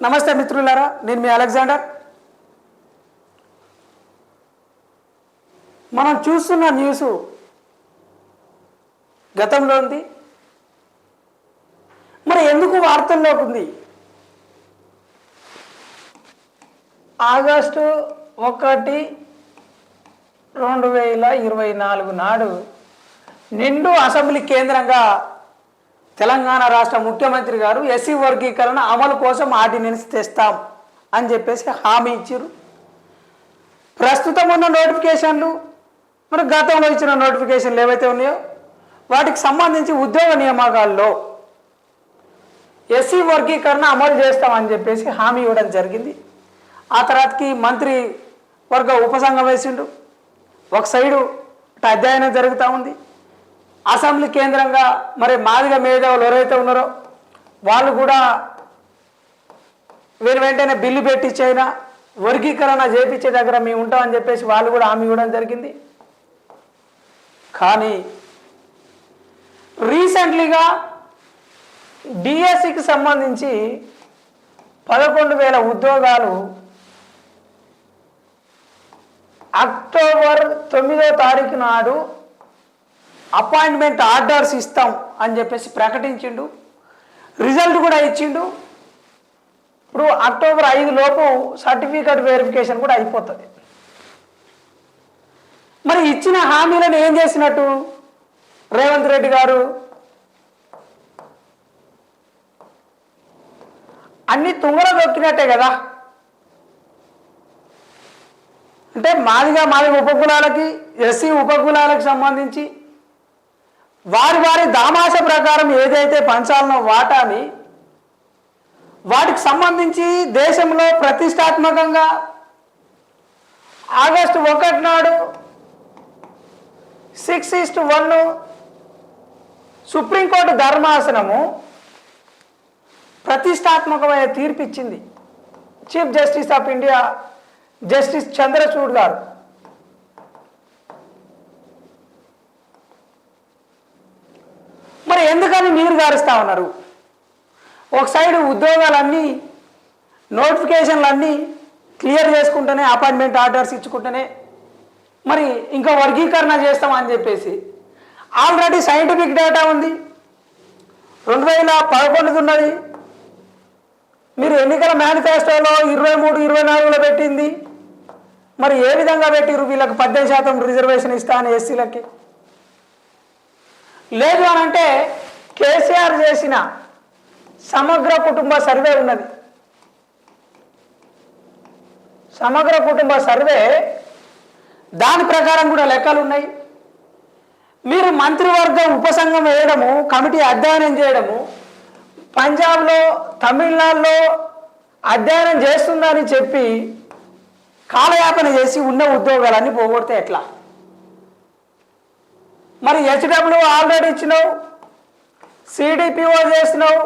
నమస్తే మిత్రులారా, నేను మీ అలెగ్జాండర్. మనం చూస్తున్న న్యూస్ గతంలో ఉంది, మరి ఎందుకు వార్తల్లోకి ఉంది? ఆగస్టు 1, 2024 నాడు నిండు అసెంబ్లీ కేంద్రంగా తెలంగాణ రాష్ట్ర ముఖ్యమంత్రి గారు ఎస్సీ వర్గీకరణ అమలు కోసం ఆర్డినెన్స్ తెస్తాం అని చెప్పేసి హామీ ఇచ్చారు. ప్రస్తుతం ఉన్న నోటిఫికేషన్లు, మరి గతంలో ఇచ్చిన నోటిఫికేషన్లు ఏవైతే ఉన్నాయో వాటికి సంబంధించి ఉద్యోగ నియామకాల్లో ఎస్సీ వర్గీకరణ అమలు చేస్తామని చెప్పేసి హామీ ఇవ్వడం జరిగింది. ఆ తర్వాతకి మంత్రి వర్గ ఉపసంఘం వేసిండు. ఒక సైడు అధ్యయనం జరుగుతూ ఉంది. అసెంబ్లీ కేంద్రంగా మరి మాదిగ మేధావులు ఎవరైతే ఉన్నారో వాళ్ళు కూడా వెంటనే బిల్లు పెట్టించైనా వర్గీకరణ చేపించే దగ్గర మేము ఉంటామని చెప్పేసి వాళ్ళు కూడా హామీ ఇవ్వడం జరిగింది. కానీ రీసెంట్లీగా డిఎస్సికి సంబంధించి 11,000 ఉద్యోగాలు అక్టోబర్ 9వ తారీఖు నాడు అపాయింట్మెంట్ ఆర్డర్స్ ఇస్తాం అని చెప్పేసి ప్రకటించిండు. రిజల్ట్ కూడా ఇచ్చిండు. ఇప్పుడు అక్టోబర్ 5 లోపు సర్టిఫికేట్ వెరిఫికేషన్ కూడా అయిపోతుంది. మరి ఇచ్చిన హామీలను ఏం చేసినట్టు రేవంత్ రెడ్డి గారు? అన్ని తుంగలో దొక్కినట్టే కదా. అంటే మాదిగ ఉపకులాలకి, ఎస్సీ ఉపకులాలకు సంబంధించి వారి దామాష ప్రకారం ఏదైతే పంచాలనో వాటాని వాటికి సంబంధించి దేశంలో ప్రతిష్టాత్మకంగా ఆగస్టు 1 నాడు 6:1 సుప్రీంకోర్టు ధర్మాసనము ప్రతిష్టాత్మకమైన తీర్పు ఇచ్చింది. Chief justice of India justice Chandrachud గారు. మరి ఎందుకని నీరు గారుస్తూ ఉన్నారు? ఒక సైడు ఉద్యోగాలన్నీ, నోటిఫికేషన్లన్నీ క్లియర్ చేసుకుంటేనే, అపాయింట్మెంట్ ఆర్డర్స్ ఇచ్చుకుంటేనే మరి ఇంకా వర్గీకరణ చేస్తామని చెప్పేసి ఆల్రెడీ సైంటిఫిక్ డేటా ఉంది. 2011 ఉన్నది. మీరు ఎన్నికల మేనిఫెస్టోలో 23, 24లో పెట్టింది. మరి ఏ విధంగా పెట్టిరు? వీళ్ళకి 18% రిజర్వేషన్ ఇస్తా అని ఎస్సీలకి. లేదు అని అంటే కేసీఆర్ చేసిన సమగ్ర కుటుంబ సర్వే ఉన్నది. సమగ్ర కుటుంబ సర్వే దాని ప్రకారం కూడా లెక్కలు ఉన్నాయి. మీరు మంత్రివర్గ ఉపసంఘం వేయడము, కమిటీ అధ్యయనం చేయడము, పంజాబ్లో, తమిళనాడులో అధ్యయనం చేస్తుందని చెప్పి కాలయాపన చేసి ఉన్న ఉద్యోగాలన్నీ పోగొడితే ఎట్లా? మరి హెచ్డబ్ల్యూ ఆల్రెడీ ఇచ్చినావు, సిడిపిఓ చేసినావు,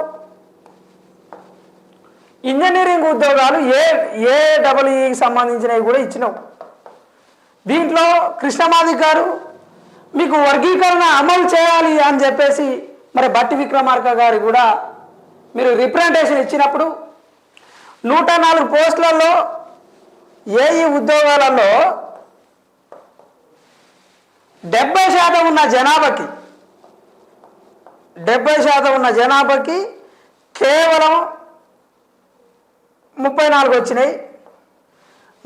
ఇంజనీరింగ్ ఉద్యోగాలు ఏడబ్ల్యూకి సంబంధించినవి కూడా ఇచ్చినావు. దీంట్లో కృష్ణమాది గారు మీకు వర్గీకరణ అమలు చేయాలి అని చెప్పేసి మరి బట్టి విక్రమార్క గారు కూడా మీరు రిప్రజెంటేషన్ ఇచ్చినప్పుడు 104 పోస్టులలో ఏఈ ఉద్యోగాలలో 70% ఉన్న జనాభాకి కేవలం 34 వచ్చినాయి.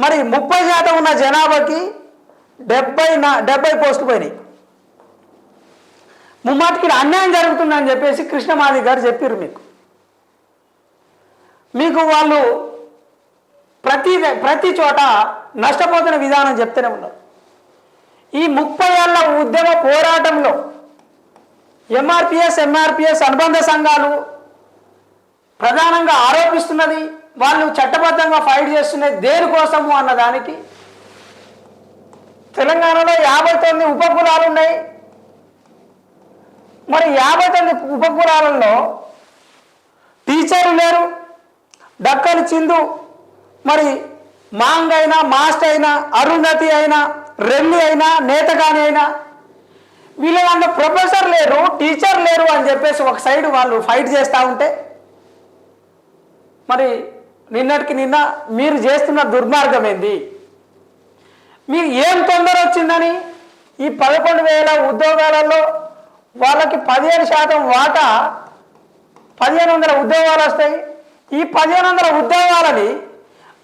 మరి 30% ఉన్న జనాభాకి 70 పోస్టులు పోయినాయి. ముమ్మాటికి అన్యాయం జరుగుతుందని చెప్పేసి కృష్ణమాది గారు చెప్పారు. మీకు వాళ్ళు ప్రతి చోట నష్టపోతున్న విధానం చెప్తూనే ఉన్నారు. ఈ 30 ఏళ్ల ఉద్యమ పోరాటంలో ఎంఆర్పిఎస్ అనుబంధ సంఘాలు ప్రధానంగా ఆరోపిస్తున్నది, వాళ్ళు చట్టబద్ధంగా ఫైట్ చేస్తున్నది దేనికోసము అన్నదానికి తెలంగాణలో 59 ఉపకులాలు ఉన్నాయి. మరి 59 ఉపకులాలలో టీచర్లు లేరు. డక్కని చిందు, మరి మాంగ్ అయినా, మాస్టర్ అయినా, అరుంధతి అయినా, రెల్లి అయినా, నేతగాని అయినా వీళ్ళ దాంట్లో ప్రొఫెసర్ లేరు, టీచర్ లేరు అని చెప్పేసి ఒక సైడ్ వాళ్ళు ఫైట్ చేస్తూ ఉంటే మరి నిన్నటికి నిన్న మీరు చేస్తున్న దుర్మార్గం ఏంది? మీరు ఏం తొందర వచ్చిందని ఈ 11,000 ఉద్యోగాలలో వాళ్ళకి 15% వాటా 1,500 ఉద్యోగాలు వస్తాయి. ఈ 1,500 ఉద్యోగాలని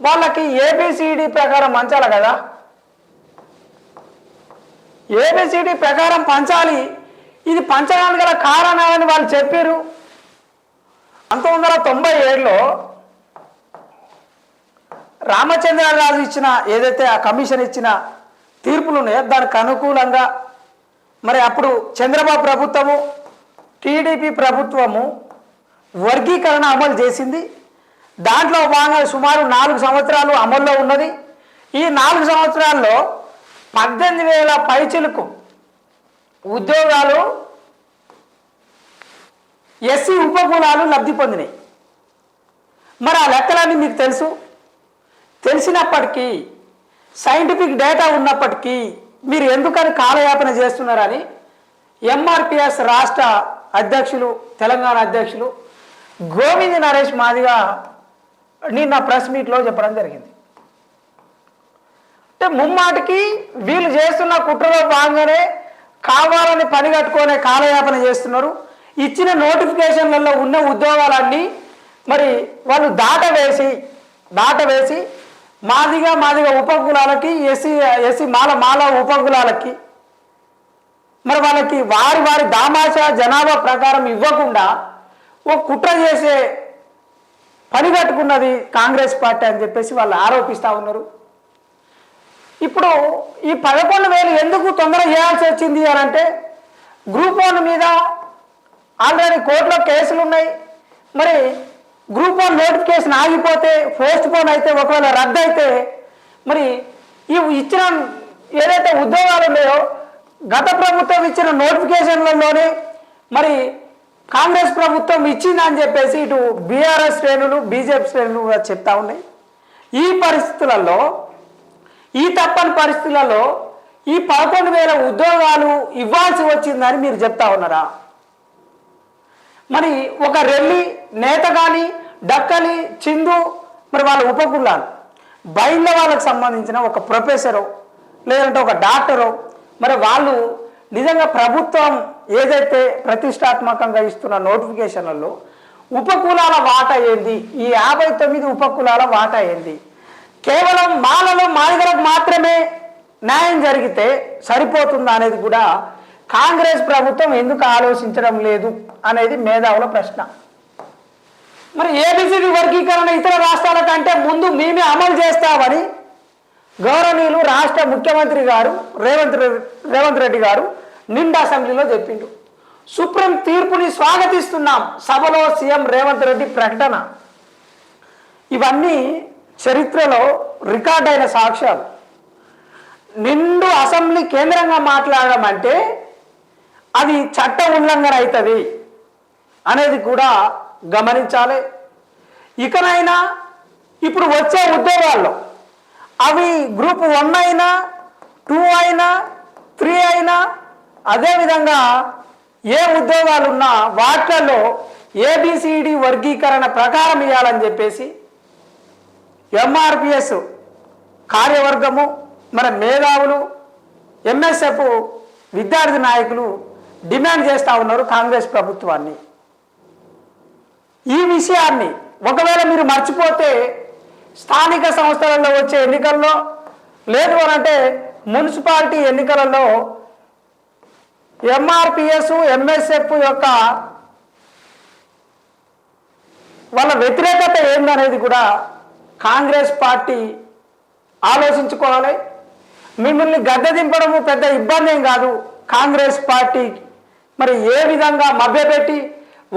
వాళ్ళకి ఏబిసిడి ప్రకారం పంచాలి కదా. ఏబిసిడి ప్రకారం పంచాలి. ఇది పంచడానికి గల కారణాలని వాళ్ళు చెప్పారు. 1997లో రామచంద్రరాజు ఇచ్చిన ఏదైతే ఆ కమిషన్ ఇచ్చిన తీర్పులు ఉన్నాయో దానికి అనుకూలంగా మరి అప్పుడు చంద్రబాబు ప్రభుత్వము టీడీపీ ప్రభుత్వము వర్గీకరణ అమలు చేసింది. దాంట్లో భాగంగా సుమారు 4 సంవత్సరాలు అమల్లో ఉన్నది. ఈ 4 సంవత్సరాల్లో 18,000 పైచిలకు ఉద్యోగాలు ఎస్సీ ఉపకులాలు లబ్ధి పొందినాయి. మరి ఆ లెక్కలన్నీ మీకు తెలుసు. తెలిసినప్పటికీ సైంటిఫిక్ డేటా ఉన్నప్పటికీ మీరు ఎందుకని కాలయాపన చేస్తున్నారని ఎంఆర్పిఎస్ రాష్ట్ర అధ్యక్షులు తెలంగాణ అధ్యక్షులు గోవింద్ నరేష్ మాదిగా నిన్న ప్రెస్ మీట్లో చెప్పడం జరిగింది. అంటే ముమ్మాటికి వీళ్ళు చేస్తున్న కుట్రలో భాగంగానే కావాలని పని కట్టుకునే కాలయాపన చేస్తున్నారు. ఇచ్చిన నోటిఫికేషన్లలో ఉన్న ఉద్యోగాలన్నీ మరి వాళ్ళు దాటవేసి మాదిగా ఉపకులాలకి ఎస్సీ మాల ఉపకులాలకి మరి వాళ్ళకి వారి దామాషా జనాభా ప్రకారం ఇవ్వకుండా ఓ కుట్ర చేసే పని కట్టుకున్నది కాంగ్రెస్ పార్టీ అని చెప్పేసి వాళ్ళు ఆరోపిస్తూ ఉన్నారు. ఇప్పుడు ఈ 11,000 ఎందుకు తొందర చేయాల్సి వచ్చింది అని అంటే గ్రూప్ 1 మీద ఆల్రెడీ కోర్టులో కేసులు ఉన్నాయి. మరి గ్రూప్ 1 నోటిఫికేషన్ ఆగిపోతే పోస్ట్ పోన్ అయితే ఒకవేళ రద్దు అయితే మరి ఈ ఇచ్చిన ఏదైతే ఉద్యోగాలు ఉన్నాయో గత ప్రభుత్వం ఇచ్చిన నోటిఫికేషన్లలోనే మరి కాంగ్రెస్ ప్రభుత్వం ఇచ్చిందని చెప్పేసి ఇటు బీఆర్ఎస్ శ్రేణులు బీజేపీ శ్రేణులు చెప్తా ఉన్నాయి. ఈ పరిస్థితులలో ఈ తప్పని పరిస్థితులలో ఈ 11,000 ఉద్యోగాలు ఇవ్వాల్సి వచ్చిందని మీరు చెప్తా ఉన్నారా? మరి ఒక రెల్లి నేత కానీ డక్కలి చిందు మరి వాళ్ళ ఉపకులాలు బయళ్ళ వాళ్ళకు సంబంధించిన ఒక ప్రొఫెసరు లేదంటే ఒక డాక్టరు మరి వాళ్ళు నిజంగా ప్రభుత్వం ఏదైతే ప్రతిష్టాత్మకంగా ఇస్తున్న నోటిఫికేషన్లలో ఉపకులాల వాటా ఏంది? ఈ 59 ఉపకులాల వాటా ఏంది? కేవలం మాదిగలకు మాత్రమే న్యాయం జరిగితే సరిపోతుందా అనేది కూడా కాంగ్రెస్ ప్రభుత్వం ఎందుకు ఆలోచించడం లేదు అనేది మేధావుల ప్రశ్న. మరి ఏబిసిడి వర్గీకరణ ఇతర రాష్ట్రాల కంటే ముందు మేమే అమలు చేస్తామని గౌరవనీయులు రాష్ట్ర ముఖ్యమంత్రి గారు రేవంత్ రెడ్డి గారు నిండు అసెంబ్లీలో చెప్పిండు. సుప్రీం తీర్పుని స్వాగతిస్తున్నాం సభలో సీఎం రేవంత్ రెడ్డి ప్రకటన. ఇవన్నీ చరిత్రలో రికార్డ్ అయిన సాక్ష్యాలు. నిండు అసెంబ్లీ కేంద్రంగా మాట్లాడడం అంటే అది చట్ట ఉల్లంఘన అవుతుంది అనేది కూడా గమనించాలి. ఇకనైనా ఇప్పుడు వచ్చే ఉద్యోగాల్లో అవి గ్రూప్ 1 అయినా 2 అయినా 3 అయినా అదేవిధంగా ఏ ఉద్యోగాలున్నా వాటిల్లో ఏబిసిడి వర్గీకరణ ప్రకారం ఇవ్వాలని చెప్పేసి ఎంఆర్పిఎస్ కార్యవర్గము మన మేధావులు ఎంఎస్ఎఫ్ విద్యార్థి నాయకులు డిమాండ్ చేస్తూ ఉన్నారు కాంగ్రెస్ ప్రభుత్వాన్ని. ఈ విషయాన్ని ఒకవేళ మీరు మర్చిపోతే స్థానిక సంస్థలలో వచ్చే ఎన్నికల్లో లేదు అనంటే మున్సిపాలిటీ ఎన్నికలలో ఎంఆర్పిఎస్ ఎంఎస్ఎఫ్ యొక్క వాళ్ళ వ్యతిరేకత ఏందనేది కూడా కాంగ్రెస్ పార్టీ ఆలోచించుకోవాలి. మిమ్మల్ని గద్దె దింపడము పెద్ద ఇబ్బంది ఏం కాదు. కాంగ్రెస్ పార్టీ మరి ఏ విధంగా మభ్యపెట్టి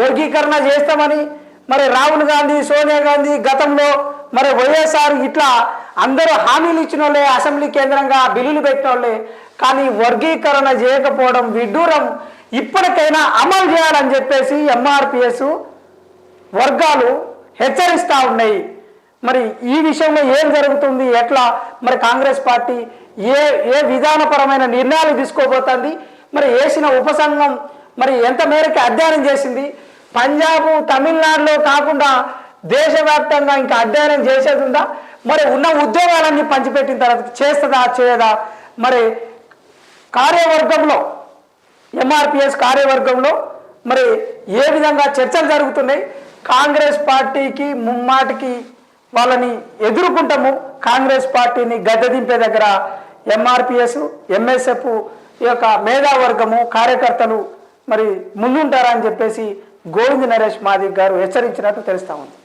వర్గీకరణ చేస్తామని మరి రాహుల్ గాంధీ సోనియా గాంధీ గతంలో మరి వైఎస్ఆర్ ఇట్లా అందరూ హామీలు ఇచ్చిన వాళ్ళే అసెంబ్లీ కేంద్రంగా బిల్లులు పెట్టిన వాళ్ళే. కానీ వర్గీకరణ చేయకపోవడం విడ్డూరం. ఇప్పటికైనా అమలు చేయాలని చెప్పేసి ఎంఆర్పిఎస్ వర్గాలు హెచ్చరిస్తూ ఉన్నాయి. మరి ఈ విషయంలో ఏం జరుగుతుంది, ఎట్లా మరి కాంగ్రెస్ పార్టీ ఏ విధానపరమైన నిర్ణయాలు తీసుకోబోతుంది, మరి వేసిన ఉపసంఘం మరి ఎంత మేరకు అధ్యయనం చేసింది, పంజాబ్ తమిళనాడులో కాకుండా దేశవ్యాప్తంగా ఇంకా అధ్యయనం చేసేది ఉందా? మరి ఉన్న ఉద్యోగాలన్నీ పంచిపెట్టిన తర్వాత చేస్తుందా చేయదా? మరి కార్యవర్గంలో ఎంఆర్పిఎస్ కార్యవర్గంలో మరి ఏ విధంగా చర్చలు జరుగుతున్నాయి? కాంగ్రెస్ పార్టీకి ముమ్మాటికి వాళ్ళని ఎదుర్కొంటాము, కాంగ్రెస్ పార్టీని గద్దె దింపే దగ్గర ఎంఆర్పిఎస్ ఎంఎస్ఎఫ్ ఈ యొక్క మేధావర్గము కార్యకర్తలు మరి ముందుంటారా అని చెప్పేసి గోవింద్ నరేష్ మాదిక్ గారు హెచ్చరించినట్టు తెలుస్తా ఉంది.